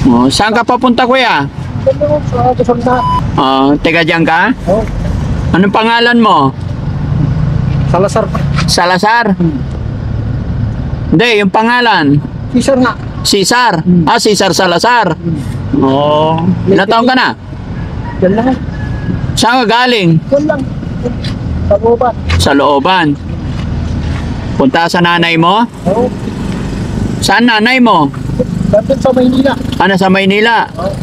Oh, saan ka papunta, kuya? Teka dyan ka? Oh, Anong pangalan mo? Salazar. Salazar? Hindi, yung pangalan. Sisar nga. Cesar. Ah, Cesar Salazar. Oh. Ilang taon ka na? Yan lang. Saan ka galing? Yan lang. Sa gubat. Sa looban. Punta sa nanay mo? Oo. Saan nanay mo? Nandun sa Maynila. Ano, sa Maynila? Oo.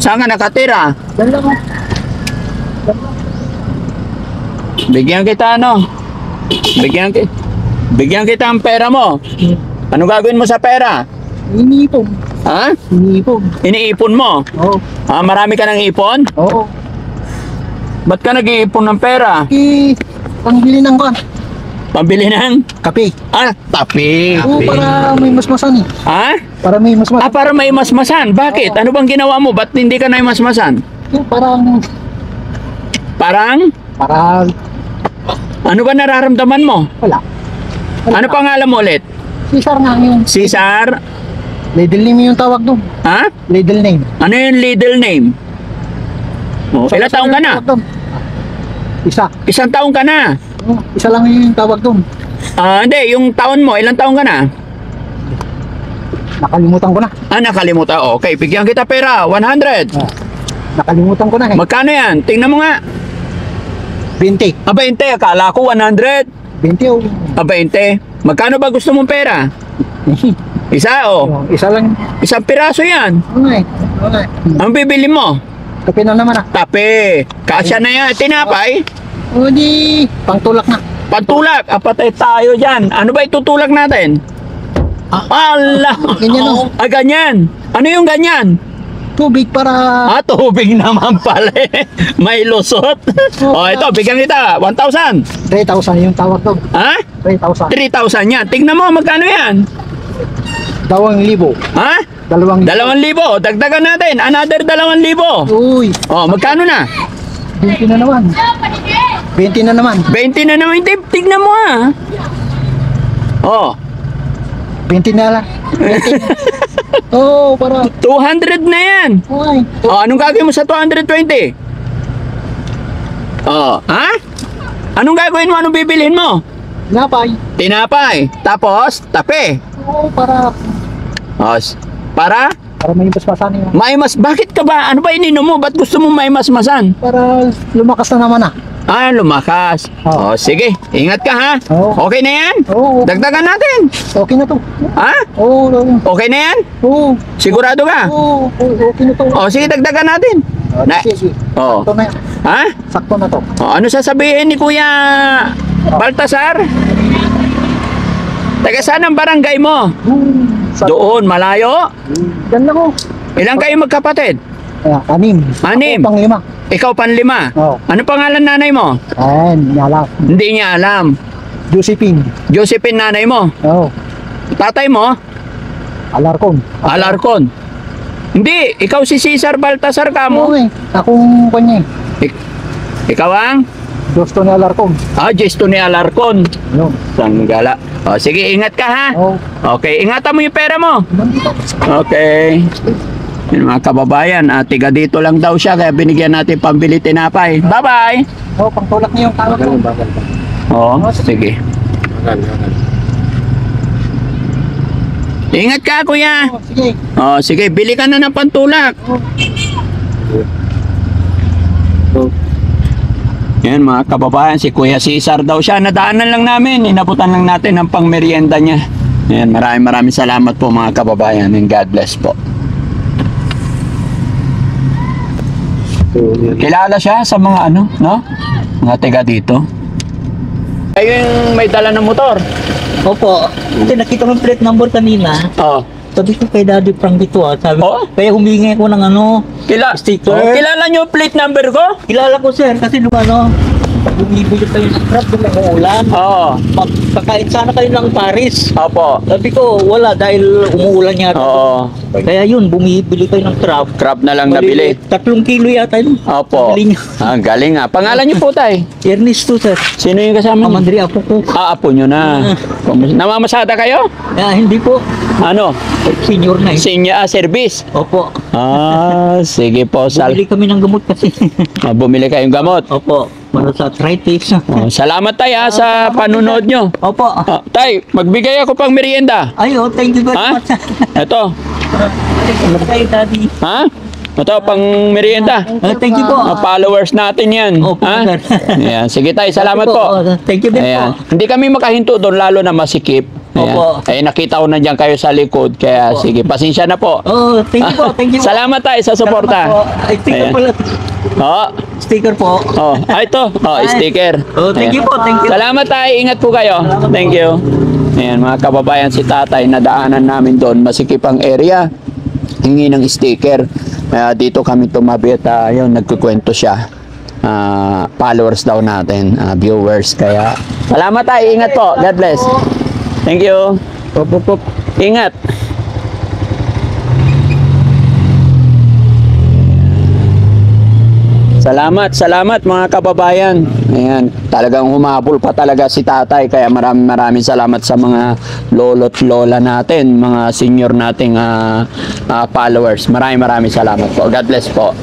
Saan ka nakatira? Yan lang. Yan lang. Bigyan kita ano? Bigyan kita ang pera mo. Ano gagawin mo sa pera? Iniipon. Ha? Iniipon. Iniipon mo? Oo. Ah, marami ka ng ipon? Oo. Ba't ka nag-iipon ng pera? Pangbili ng kan. Pambili ng? Kape. Ah, tapi. Oo, para may masmasan eh. Ha? Para may Ah, masmasan. para may masmasan. Bakit? Ano bang ginawa mo? Ba't hindi ka na masmasan? Yung parang... Parang? Parang... Ano ba nararamdaman mo? Wala. Ano pangalan mo ulit? Sisar nga yun. Cesar? Ladle name yung tawag doon. Ha? Ladle name. Ano yung middle name? Oh, ilang taong ka na? Isa. Isang taong ka na. Isa lang yung tawag doon. Ah, hindi, yung taon mo, ilang taong ka na? Nakalimutan ko na. Ah, nakalimutan. Okay, bigyan kita pera, 100. Nakalimutan ko na eh. Magkano yan? Tingnan mo nga. 20. Ah, 20. Akala ko 100. 20 o. Ah, 20. Magkano ba gusto mong pera? Isa, oh. Isa lang. Isang piraso yan. Okay. Okay. Ang bibili mo? Kape na naman ah. Tape. Kasya na yan. Tinapay. O di, pangtulak na. Pantulak. Apatay tayo dyan. Ano ba itutulak natin? Allah. Ganyan o. Ah, ganyan. Ano yung ganyan? Tubig para... Ah, tubig naman pala eh. May lusot. Oh, ito, bigyan kita. 1,000. 3,000 yung tawag doon. Ha? 3,000. 3,000 yan. Tingnan mo, magkano yan? 2,000. Ha? 2,000. 2,000. Dagdagan natin. Another 2,000. Uy, Oh, magkano na? 20 na naman. 20 na naman. 20 na naman. Tignan mo ah. Oh, 20 na lang. Oo, para... 200 na yan. Okay. Oh, anong gagawin mo sa 220? Oh, ha? Anong gagawin mo? Anong bibilhin mo? Napay. Tinapay. Tapos, tape. Oo, para... Oh, para? Para may paspasan yun. Maimas. Bakit ka ba? Ano ba ininom mo? Ba't gusto mo maimasmasan? Para lumakas na naman ah. Ah, lumakas. Oh, sige. Ingat ka ha. Oo. Okay na yan? Oo. Dagdagan natin. Okay na to. Ha? Oo, Okay na yan? oo. Sigurado ka? Oo, okay na to. Oh, sige, dagdagan natin. Na- Sige. Oh. Sakto na yan. Ha? Sakto na to. Oh, ano sasabihin ni Kuya Baltasar? Taga saan ang barangay mo? Doon, malayo? Yan lang oh. Ilang kayo magkapatid? Anim. Anim. Ako, pang-5. Ikaw panlima. Oo. Ano pangalan nanay mo? Ayan, yala. Hindi niya alam. Josephine. Josephine nanay mo. Oo. Tatay mo? Alarcon. Alarcon. Hindi, ikaw si Cesar Baltasar ka mo. Okay. Akong kanya eh. Ikaw ang? Gusto ni Alarcon. Ah, Gesto ni Alarcon. Yun. Sanggala. O, sige, ingat ka ha. Oo. Okay, ingatan mo yung pera mo. Nandito. Okay. Yun, mga kababayan, tiga dito lang daw siya, kaya binigyan natin pambili tinapay. Bye-bye! Oo, pangtulak niyo yung tawag ko. Oo, sige. Ingat ka, kuya! Oo, sige. Oh, sige, bili ka na ng pantulak. Yan mga kababayan, si Kuya Cesar daw siya. Nadaanan lang namin, inabutan lang natin ang pangmerienda niya. Yan, maraming salamat po mga kababayan, and God bless po. Kilala siya sa mga ano, no? Mga taga dito. Kayo yung may dala ng motor. Opo. Kasi nakita ko yung plate number kanina. Oh. Sabi ko kay Daddy Frank dito sabi Oh? ko, kaya humingi ko ng ano, Kilala sticker. niyo yung plate number ko? Kilala ko sir, kasi nung ano, bumibili kayo ng crab, umuulan. Oo. Kakain sana kayo ng Paris. Opo. Sabi ko, wala dahil umuulan yata. Oo. Kaya yun, bumibili kayo ng crab. Crab na lang nabili. 3 kilo yata yun. Opo. Galing niya. Galing nga. Pangalan niyo po, tay? Ernesto, sir. Sino yung kasama niyo? Amandri, apo ko. Apo nyo na. Namamasada kayo? Hindi po. Ano? Senior na eh. Service? Opo. Sige po. Bumili kami ng gamot kasi. Bumili kayong gamot. Opo. Para sa arthritis. Salamat tay sa panunod nyo. Opo. Tay, magbigay ako pang merienda. Thank you very Ha? much. Ito. Thank you, Daddy. Ha? Ito, pang merienda. Thank you po. Followers natin yan. Opo, Ha? sir. Ayan. Sige tay, salamat po. Thank you din Ayan. po. Hindi kami makahinto doon, lalo na masikip. Ayan. Opo. Nakita ko na dyan kayo sa likod. Kaya sige, pasensya na po. Thank you po. Thank you po. Salamat tayo sa suporta. Salamat po. Ay, sticker Ayan. pala. Sticker. Sticker po. Ito. Sticker. Thank you Ayan. po. Thank you. Salamat tayo. Ingat po kayo. Thank you. Ayan, mga kababayan, si tatay, nadaanan namin doon. Masikip ang area. Hingi ng sticker. Dito kami tumabi at yun, nagkukwento siya. Followers daw natin, viewers. Kaya, salamat tayo. Ingat po. God bless. Thank you. Ingat. Salamat mga kababayan. Ayan, talagang humabol pa talaga si tatay. Kaya maraming salamat sa mga lolo't lola natin, mga senior nating followers. Maraming salamat po. God bless po.